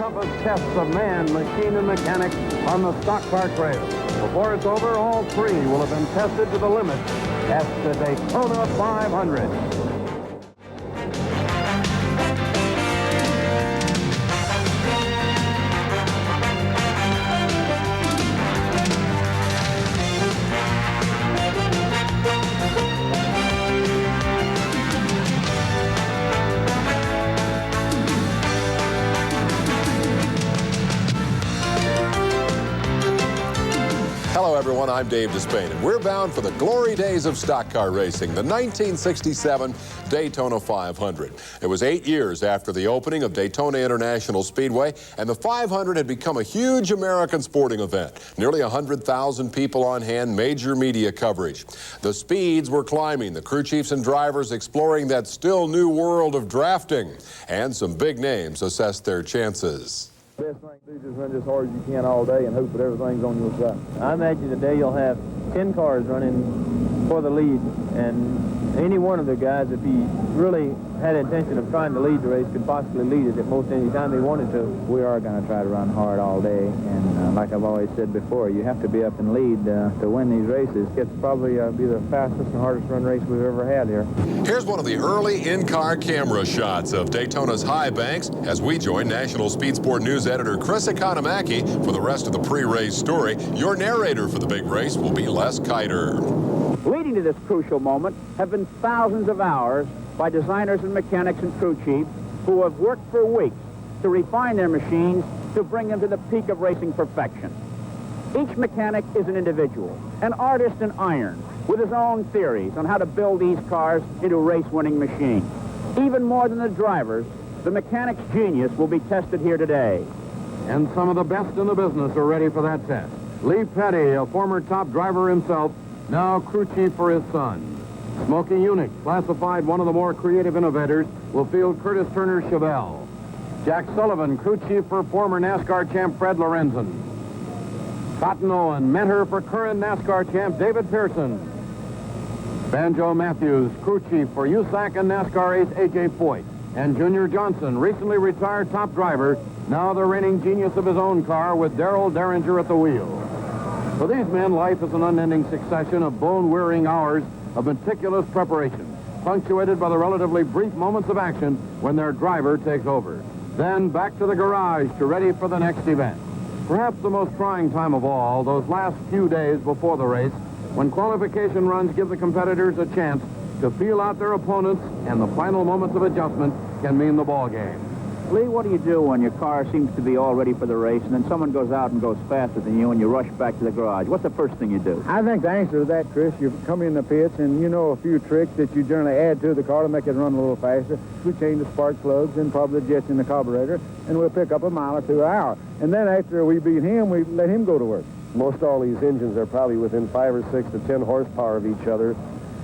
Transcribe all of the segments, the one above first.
toughest tests of man, machine, and mechanics on the stock car trail. Before it's over, all three will have been tested to the limit at the Daytona 500. Hello, everyone. I'm Dave Despain, and we're bound for the glory days of stock car racing, the 1967 Daytona 500. It was 8 years after the opening of Daytona International Speedway, and the 500 had become a huge American sporting event. Nearly 100,000 people on hand, major media coverage. The speeds were climbing, the crew chiefs and drivers exploring that still new world of drafting, and some big names assessed their chances. Best thing to do is run as hard as you can all day and hope that everything's on your side. I imagine today you'll have 10 cars running for the lead, and any one of the guys, if he really had intention of trying to lead the race, could possibly lead it at most any time he wanted to. We are going to try to run hard all day, and like I've always said before, you have to be up and lead to win these races. It's probably be the fastest and hardest run race we've ever had here. Here's one of the early in-car camera shots of Daytona's high banks as we join National Speed Sport News editor Chris Economaki for the rest of the pre-race story. Your narrator for the big race will be Les Kiter. Leading to this crucial moment have been thousands of hours by designers and mechanics and crew chiefs who have worked for weeks to refine their machines to bring them to the peak of racing perfection. Each mechanic is an individual, an artist in iron, with his own theories on how to build these cars into race-winning machines. Even more than the drivers, the mechanic's genius will be tested here today. And some of the best in the business are ready for that test. Lee Petty, a former top driver himself, now crew chief for his son. Smokey Unick, classified one of the more creative innovators, will field Curtis Turner Chevelle. Jack Sullivan, crew chief for former NASCAR champ Fred Lorenzen. Cotton Owen, mentor for current NASCAR champ David Pearson. Banjo Matthews, crew chief for USAC and NASCAR ace A.J. Foyt. And Junior Johnson, recently retired top driver, now the reigning genius of his own car with Darrell Derringer at the wheel. For these men, life is an unending succession of bone-wearing hours of meticulous preparation, punctuated by the relatively brief moments of action when their driver takes over. Then back to the garage to ready for the next event. Perhaps the most trying time of all, those last few days before the race, when qualification runs give the competitors a chance to feel out their opponents, and the final moments of adjustment can mean the ball game. Lee, what do you do when your car seems to be all ready for the race, and then someone goes out and goes faster than you, and you rush back to the garage? What's the first thing you do? I think the answer to that, Chris, you come in the pits and you know a few tricks that you generally add to the car to make it run a little faster. We change the spark plugs and probably the jets in the carburetor, and we'll pick up a mile or 2 an hour. And then after we beat him, we let him go to work. Most all these engines are probably within 5 or 6 to 10 horsepower of each other,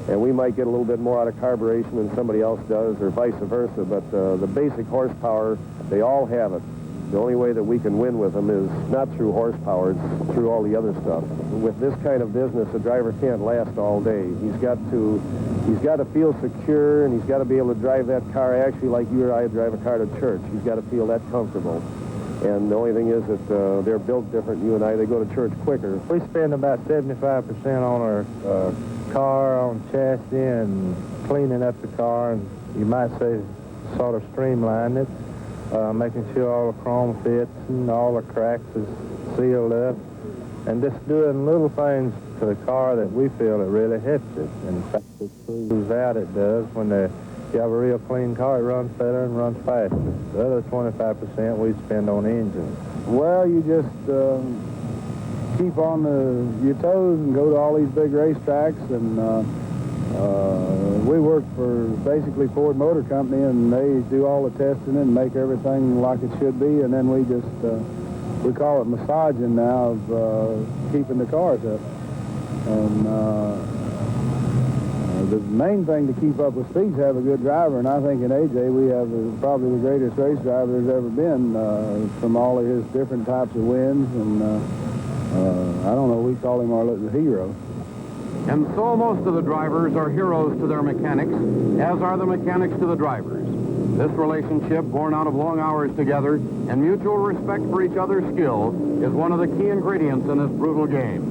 and we might get a little bit more out of carburation than somebody else does, or vice versa, but the basic horsepower, they all have it. The only way that we can win with them is not through horsepower, it's through all the other stuff. With this kind of business, a driver can't last all day. He's got to feel secure, and he's got to be able to drive that car actually like you or I drive a car to church. He's got to feel that comfortable. And the only thing is that they're built different. You and I, they go to church quicker. We spend about 75% on our car, on chassis, and cleaning up the car, and you might say sort of streamline it, making sure all the chrome fits and all the cracks is sealed up, and just doing little things to the car that we feel it really hits it. In fact, it proves out it does. When you have a real clean car, it runs better and runs faster. The other 25% we spend on engines. Well, you just keep on your toes and go to all these big racetracks, and we work for basically Ford Motor Company, and they do all the testing and make everything like it should be, and then we just we call it massaging now of keeping the cars up. And the main thing to keep up with speed is have a good driver, and I think in AJ we have probably the greatest race driver there's ever been, from all of his different types of wins, and I don't know, we call him our little hero. And so most of the drivers are heroes to their mechanics, as are the mechanics to the drivers. This relationship, born out of long hours together and mutual respect for each other's skill, is one of the key ingredients in this brutal game.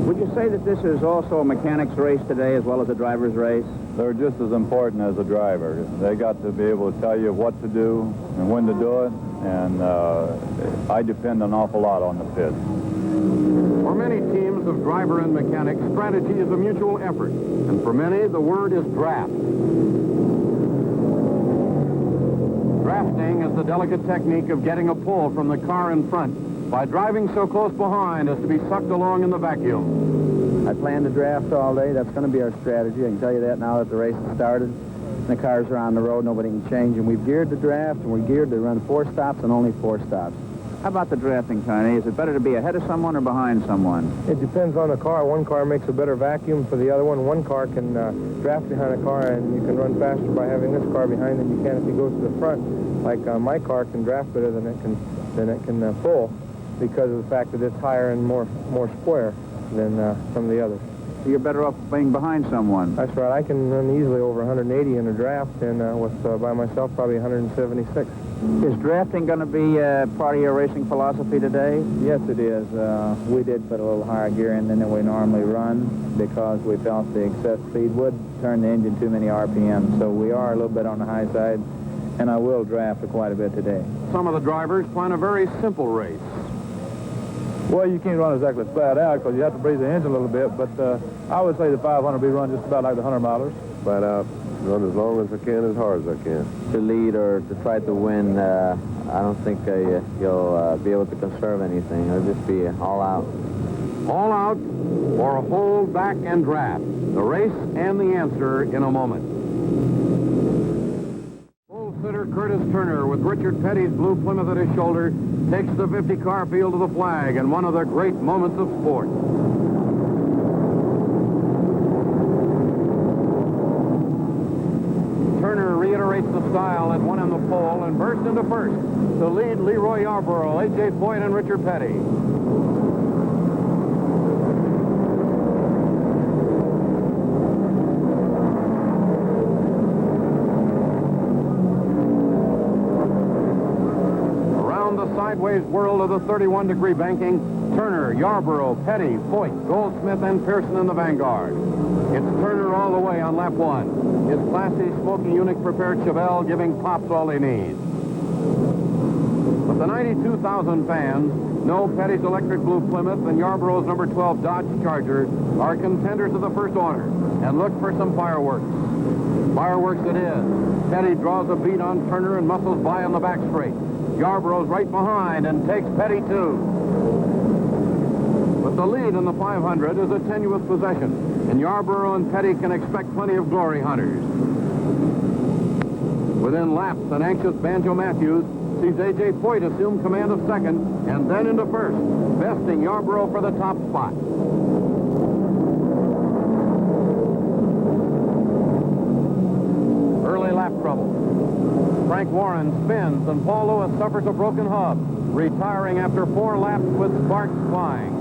Would you say that this is also a mechanics race today as well as a driver's race? They're just as important as a driver. They got to be able to tell you what to do and when to do it, and I depend an awful lot on the pit. For many teams of driver and mechanic, strategy is a mutual effort, and for many, the word is draft. Drafting is the delicate technique of getting a pull from the car in front by driving so close behind as to be sucked along in the vacuum. I plan to draft all day. That's going to be our strategy. I can tell you that now that the race has started. The cars are on the road. Nobody can change. And we've geared the draft, and we're geared to run 4 stops and only 4 stops. How about the drafting, Tony? Is it better to be ahead of someone or behind someone? It depends on the car. One car makes a better vacuum for the other one. One car can draft behind a car, and you can run faster by having this car behind than you can if you go to the front. Like my car can draft better than it can pull, because of the fact that it's higher and more square than some of the others. So you're better off being behind someone. That's right. I can run easily over 180 in a draft, and with by myself probably 176. Is drafting going to be part of your racing philosophy today? Yes, it is. We did put a little higher gear in than we normally run because we felt the excess speed would turn the engine too many RPM. So we are a little bit on the high side, and I will draft quite a bit today. Some of the drivers plan a very simple race. Well, you can't run exactly flat out because you have to breathe the engine a little bit, but I would say the 500 be run just about like the 100 milers. Flat out, run as long as I can, as hard as I can. To lead or to try to win, I don't think you'll be able to conserve anything. It'll just be all out. All out or hold back and draft. The race and the answer in a moment. Sitter Curtis Turner, with Richard Petty's blue Plymouth at his shoulder, takes the 50-car field to the flag in one of the great moments of sport. Turner reiterates the style that won him the pole and bursts into first to lead Leroy Yarborough, A.J. Foyt, and Richard Petty. Sideways whirl of the 31-degree banking, Turner, Yarborough, Petty, Foyt, Goldsmith, and Pearson in the vanguard. It's Turner all the way on lap 1. His classy, smoky Unix-prepared Chevelle giving Pops all he needs. But the 92,000 fans know Petty's electric blue Plymouth and Yarborough's number 12 Dodge Charger are contenders of the first order, and look for some fireworks. Fireworks it is. Petty draws a beat on Turner and muscles by on the back straight. Yarborough's right behind and takes Petty too. But the lead in the 500 is a tenuous possession, and Yarborough and Petty can expect plenty of glory hunters. Within laps, an anxious Banjo Matthews sees A.J. Foyt assume command of second and then into first, besting Yarborough for the top spot. Early lap trouble. Frank Warren spins, and Paul Lewis suffers a broken hub, retiring after 4 laps with sparks flying.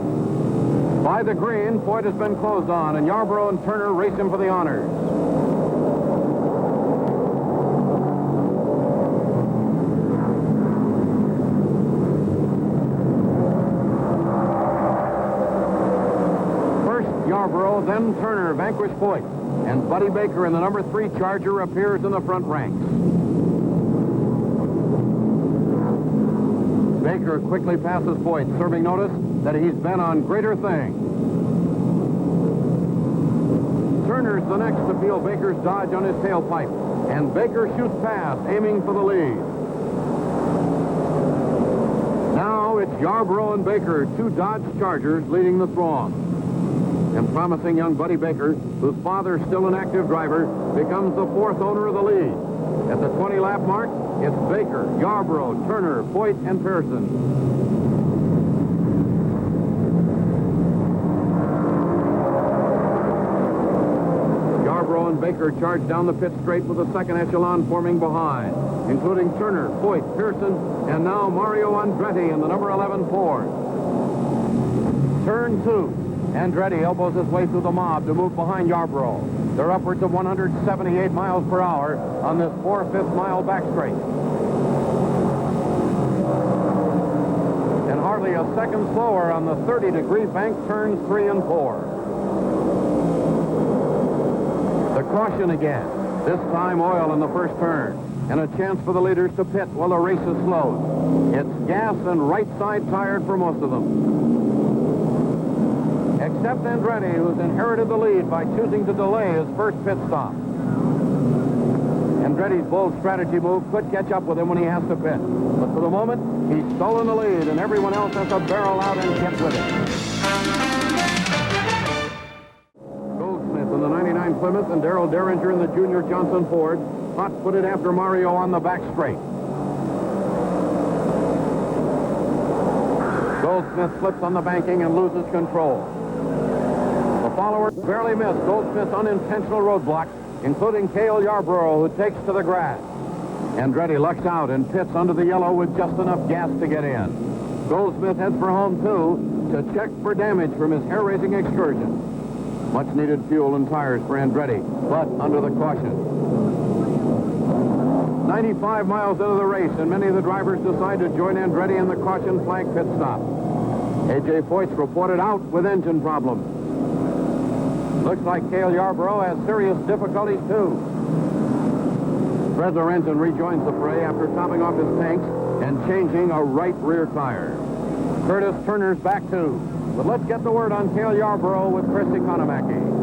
By the green, Foyt has been closed on, and Yarborough and Turner race him for the honors. First Yarborough, then Turner vanquish Foyt, and Buddy Baker in the number 3 Charger appears in the front ranks. Baker quickly passes Foyt, serving notice that he's been on greater things. Turner's the next to feel Baker's dodge on his tailpipe, and Baker shoots past, aiming for the lead. Now it's Yarborough and Baker, 2 Dodge Chargers, leading the throng. And promising young Buddy Baker, whose father, still an active driver, becomes the 4th owner of the lead. At the 20-lap mark, it's Baker, Yarborough, Turner, Foyt, and Pearson. Yarborough and Baker charge down the pit straight with the second echelon forming behind, including Turner, Foyt, Pearson, and now Mario Andretti in the number 11 Ford. Turn 2. Andretti elbows his way through the mob to move behind Yarborough. They're upwards of 178 miles per hour on this 4/5 mile back straight. And hardly a second slower on the 30-degree bank turns 3 and 4. The caution again. This time oil in the first turn. And a chance for the leaders to pit while the race is slowed. It's gas and right side tired for most of them. Except Andretti, who's inherited the lead by choosing to delay his first pit stop. Andretti's bold strategy move could catch up with him when he has to pit. But for the moment, he's stolen the lead, and everyone else has to barrel out and get with it. Goldsmith in the 99 Plymouth and Darrell Derringer in the Junior Johnson Ford hot-footed after Mario on the back straight. Goldsmith flips on the banking and loses control. The followers barely missed Goldsmith's unintentional roadblocks, including Cale Yarborough, who takes to the grass. Andretti lucks out and pits under the yellow with just enough gas to get in. Goldsmith heads for home, too, to check for damage from his hair-raising excursion. Much-needed fuel and tires for Andretti, but under the caution. 95 miles into the race, and many of the drivers decide to join Andretti in the caution flag pit stop. A.J. Foyt's reported out with engine problems. Looks like Cale Yarborough has serious difficulties, too. Fred Lorenzen rejoins the fray after topping off his tanks and changing a right rear tire. Curtis Turner's back, too. But let's get the word on Cale Yarborough with Chris Economaki.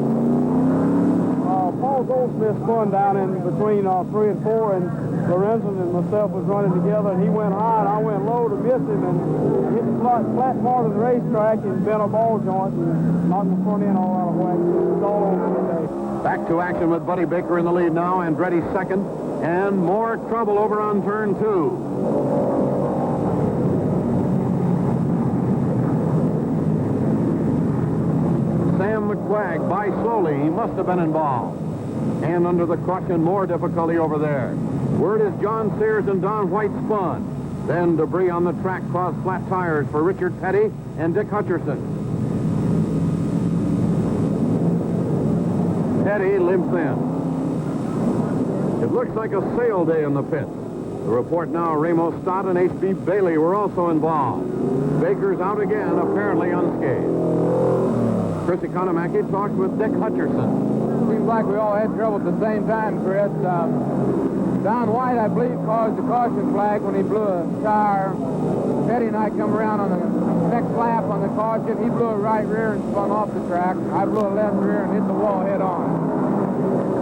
Paul Goldsmith spun down in between 3 and 4, and Lorenzen and myself was running together, and he went high, and I went low to miss him, and hit the flat part of the racetrack and bent a ball joint and knocked the front end all out of whack. So it was all over today. Back to action with Buddy Baker in the lead now, Andretti's second, and more trouble over on turn 2. Sam McQuagg by slowly. He must have been involved. And under the caution, more difficulty over there. Word is John Sears and Don White spun. Then debris on the track caused flat tires for Richard Petty and Dick Hutcherson. Petty limps in. It looks like a sale day in the pits. The report now, Ramos Stott and H.B. Bailey were also involved. Baker's out again, apparently unscathed. Chris Economaki talked with Dick Hutcherson. Seems like we all had trouble at the same time, Chris. Don White, I believe, caused the caution flag when he blew a tire. Petty and I come around on the next lap on the caution. He blew a right rear and spun off the track. I blew a left rear and hit the wall head on.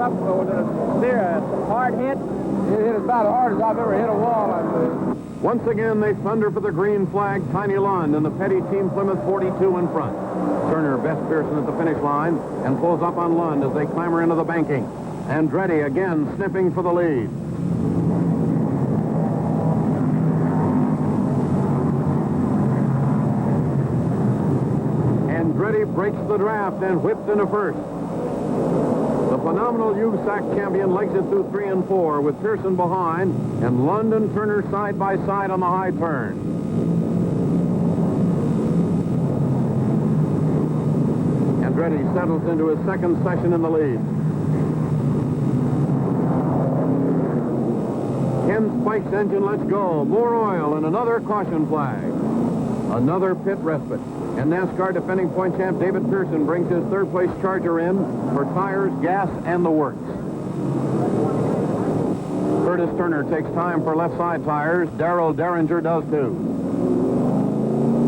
Was it a hard hit? It hit about as hard as I've ever hit a wall, I believe. Once again, they thunder for the green flag. Tiny Lund and the Petty team Plymouth 42 in front. Turner bests Pearson at the finish line and pulls up on Lund as they clamber into the banking. Andretti again sniffing for the lead. Andretti breaks the draft and whips into first. The phenomenal USAC champion legs it through 3 and 4 with Pearson behind and Lund and Turner side by side on the high turn. Andretti settles into his second session in the lead. Ken Spike's engine lets go. More oil and another caution flag. Another pit respite. And NASCAR defending point champ David Pearson brings his third-place Charger in for tires, gas, and the works. Curtis Turner takes time for left side tires. Darrell Derringer does too.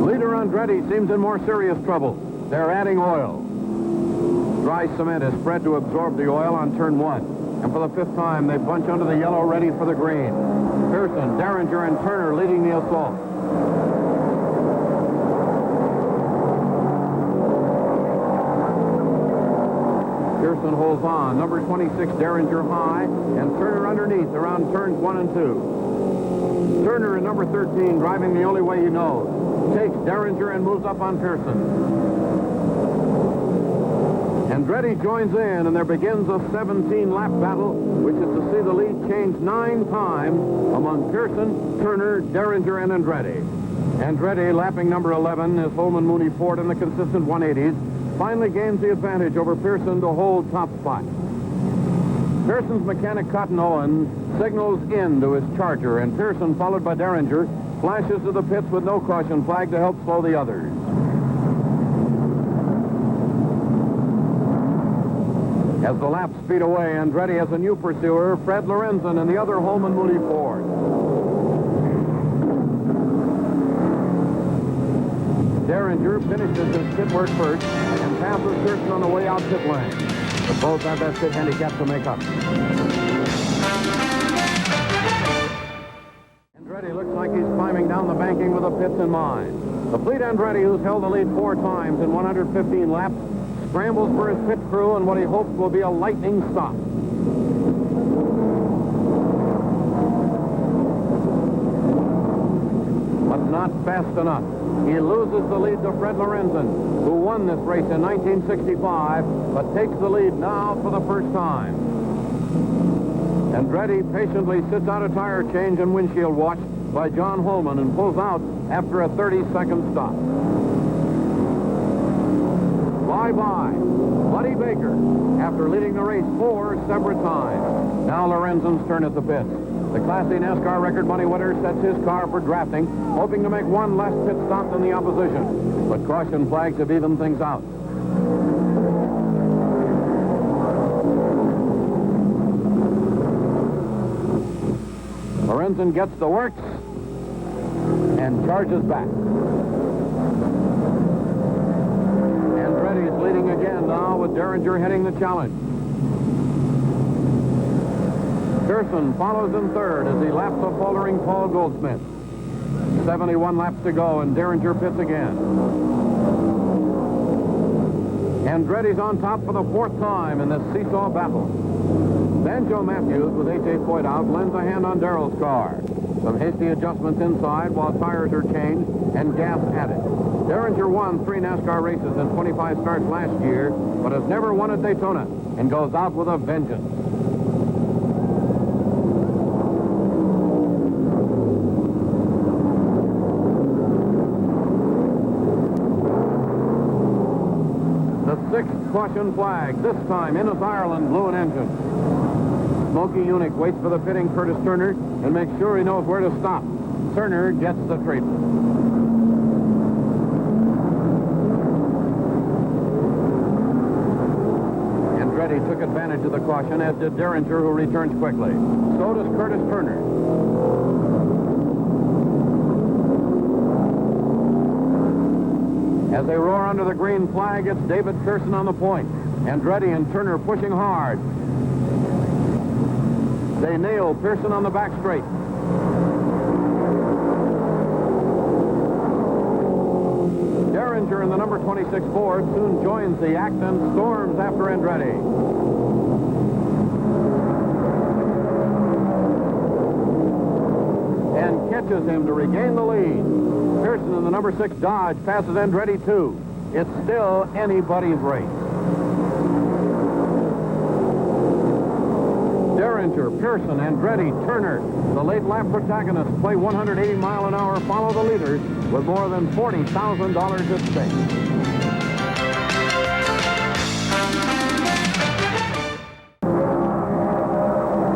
Leader Andretti seems in more serious trouble. They're adding oil. Dry cement is spread to absorb the oil on turn 1. And for the 5th time, they bunch under the yellow ready for the green. Pearson, Derringer, and Turner leading the assault. Pearson holds on. Number 26, Derringer high, and Turner underneath around turns 1 and 2. Turner in number 13, driving the only way he knows, takes Derringer and moves up on Pearson. Andretti joins in, and there begins a 17-lap battle, which is to see the lead change 9 times among Pearson, Turner, Derringer, and Andretti. Andretti, lapping number 11, his Holman Mooney Ford in the consistent 180s, finally gains the advantage over Pearson to hold top spot. Pearson's mechanic, Cotton Owen, signals in to his Charger, and Pearson, followed by Derringer, flashes to the pits with no caution flag to help slow the others. As the laps speed away, Andretti has a new pursuer, Fred Lorenzen, and the other Holman Moody Ford. Derringer finishes his pit work first and passes Pearson on the way out pit lane. But both have that pit handicap to make up. Andretti looks like he's climbing down the banking with the pits in mind. The fleet Andretti, who's held the lead 4 times in 115 laps, scrambles for his pit crew in what he hopes will be a lightning stop. But not fast enough. He loses the lead to Fred Lorenzen, who won this race in 1965, but takes the lead now for the first time. Andretti patiently sits out a tire change and windshield watch by John Holman and pulls out after a 30-second stop. Bye-bye, Buddy Baker, after leading the race 4 separate times. Now Lorenzen's turn at the pits. The Class A NASCAR record money winner sets his car for drafting, hoping to make one less pit stop than the opposition. But caution flags have evened things out. Lorenzen gets the works and charges back. Andretti's leading again now with Derringer heading the challenge. Pearson follows in third as he laps a faltering Paul Goldsmith. 71 laps to go, and Derringer pits again. Andretti's on top for the 4th time in this seesaw battle. Banjo Matthews, with H.A. Foyt out, lends a hand on Darrell's car. Some hasty adjustments inside while tires are changed and gas added. Derringer won 3 NASCAR races and 25 starts last year, but has never won at Daytona and goes out with a vengeance. The 6th caution flag. This time, Innes Ireland blew an engine. Smokey Unick waits for the pitting Curtis Turner and makes sure he knows where to stop. Turner gets the treatment. Andretti took advantage of the caution, as did Derringer, who returns quickly. So does Curtis Turner. As they roar under the green flag, it's David Pearson on the point. Andretti and Turner pushing hard. They nail Pearson on the back straight. Derringer in the number 26 Ford soon joins the act and storms after Andretti. And catches him to regain the lead. Pearson in the number 6 Dodge passes Andretti too. It's still anybody's race. Derringer, Pearson, Andretti, Turner, the late lap protagonists play 180-mile-an-hour follow the leaders with more than $40,000 at stake.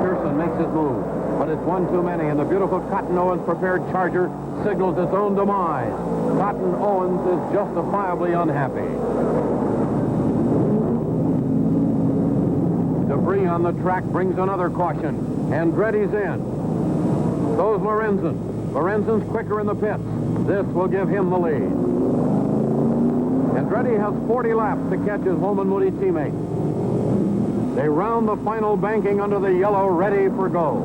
Pearson makes his move, but it's one too many, and the beautiful Cotton Owens prepared Charger signals its own demise. Cotton Owens is justifiably unhappy. Debris on the track brings another caution. Andretti's in. So's Lorenzen. Lorenzen's quicker in the pits. This will give him the lead. Andretti has 40 laps to catch his Holman Moody teammate. They round the final banking under the yellow, ready for go.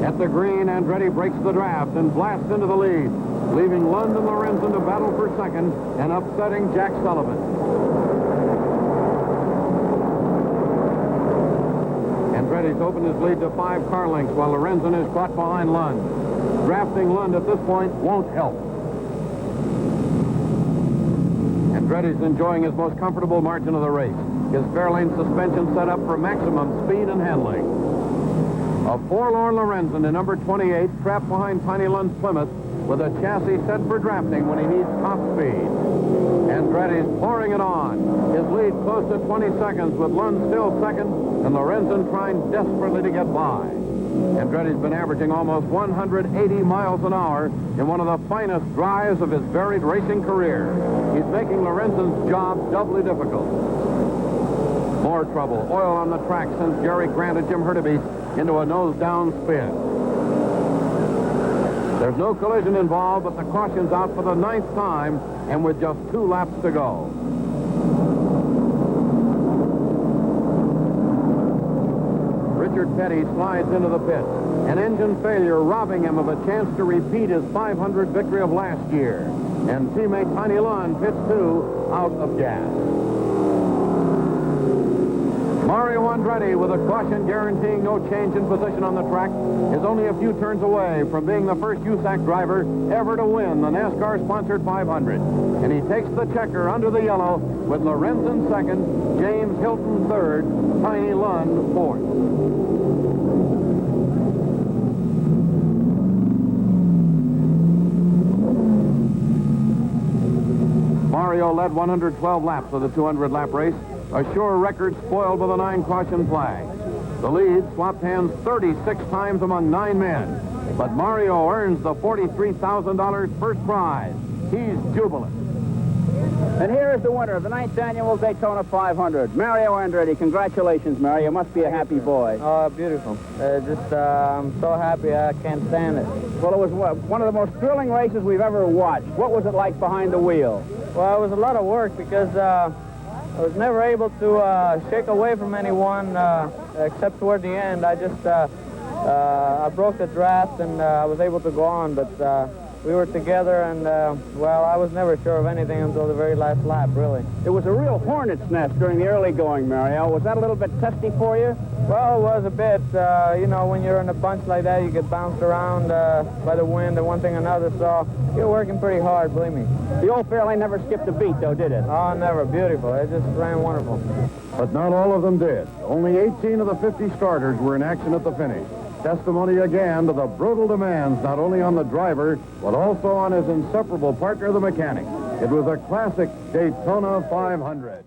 At the green, Andretti breaks the draft and blasts into the lead, leaving Lund and Lorenzen to battle for second and upsetting Jack Sullivan. Andretti's opened his lead to 5 car lengths while Lorenzen is caught behind Lund. Drafting Lund at this point won't help. Andretti's enjoying his most comfortable margin of the race. His Fairlane suspension set up for maximum speed and handling. A forlorn Lorenzen in number 28 trapped behind Tiny Lund's Plymouth with a chassis set for drafting when he needs top speed. Andretti's pouring it on. His lead close to 20 seconds with Lund still second and Lorenzen trying desperately to get by. Andretti's been averaging almost 180 miles an hour in one of the finest drives of his varied racing career. He's making Lorenzen's job doubly difficult. More trouble. Oil on the track sends Gary Grant and Jim Hurtubise into a nose-down spin. There's no collision involved, but the caution's out for the 9th time, and with just 2 laps to go. Richard Petty slides into the pits, an engine failure robbing him of a chance to repeat his 500 victory of last year. And teammate Tiny Lund pits too, out of gas. Mario Andretti, with a caution guaranteeing no change in position on the track, is only a few turns away from being the first USAC driver ever to win the NASCAR-sponsored 500. And he takes the checker under the yellow with Lorenzen second, James Hilton third, Tiny Lund fourth. Mario led 112 laps of the 200-lap race, a sure record spoiled by the 9 caution flag. The lead swapped hands 36 times among 9 men, but Mario earns the $43,000 first prize. He's jubilant. And here is the winner of the 9th annual Daytona 500, Mario Andretti. Congratulations, Mario. You must be a happy boy. Oh, beautiful. I'm so happy I can't stand it. Well, it was one of the most thrilling races we've ever watched. What was it like behind the wheel? Well, it was a lot of work because I was never able to shake away from anyone except toward the end. I broke the draft and I was able to go on, but we were together and, well, I was never sure of anything until the very last lap, really. It was a real hornet's nest during the early going, Mario. Was that a little bit testy for you? Well, it was a bit. You know, when you're in a bunch like that, you get bounced around by the wind and one thing or another, so you're working pretty hard, believe me. The old Fairlane never skipped a beat, though, did it? Oh, never. Beautiful. It just ran wonderful. But not all of them did. Only 18 of the 50 starters were in action at the finish. Testimony again to the brutal demands not only on the driver, but also on his inseparable partner, the mechanic. It was a classic Daytona 500.